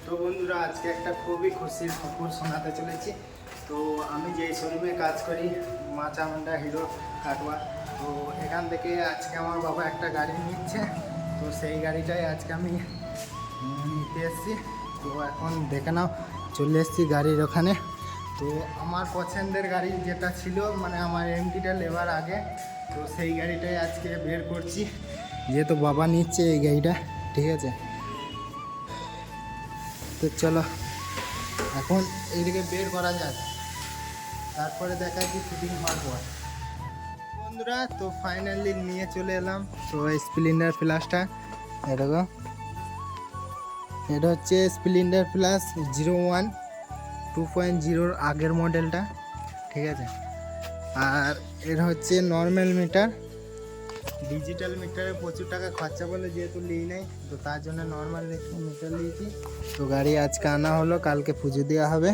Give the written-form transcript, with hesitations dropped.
তো বন্ধুরা, আজকে একটা খুবই খুশির খবর শোনাতে চলেছি। তো আমি যেই শোরুমে কাজ করি, মা চামুন্ডা হিরো কাটোয়া, তো এখান থেকে আজকে আমার বাবা একটা গাড়ি নিচ্ছে। তো সেই গাড়িটাই আজকে আমি নিতে এসেছি। তো এখন দেখে নাও, চলে এসেছি গাড়ির ওখানে। তো আমার পছন্দের গাড়ি যেটা ছিল, মানে আমার এমটিটা নেওয়ার আগে, তো সেই গাড়িটাই আজকে বের করছি, যেহেতু বাবা নিচ্ছে এই গাড়িটা। ঠিক আছে, তো চলো এখন এইদিকে বের করা যাক, তারপরে দেখা কি ফিটিং হওয়ার পর। বন্ধুরা, তো ফাইনালি নিয়ে চলে এলাম। তো স্প্লেন্ডার প্লাসটা দেখো, এটা হচ্ছে স্প্লেন্ডার প্লাস 01 2.0 আগের মডেলটা। ঠিক আছে, আর এর হচ্ছে নর্মাল মিটার। ডিজিটাল মিটারে প্রচুর টাকা খরচা বলে যেহেতু নিই নাই, তো তার জন্য নর্মাল মিটার নিয়েছি। তো গাড়ি আজকে আনা হলো, কালকে পুজো দেওয়া হবে।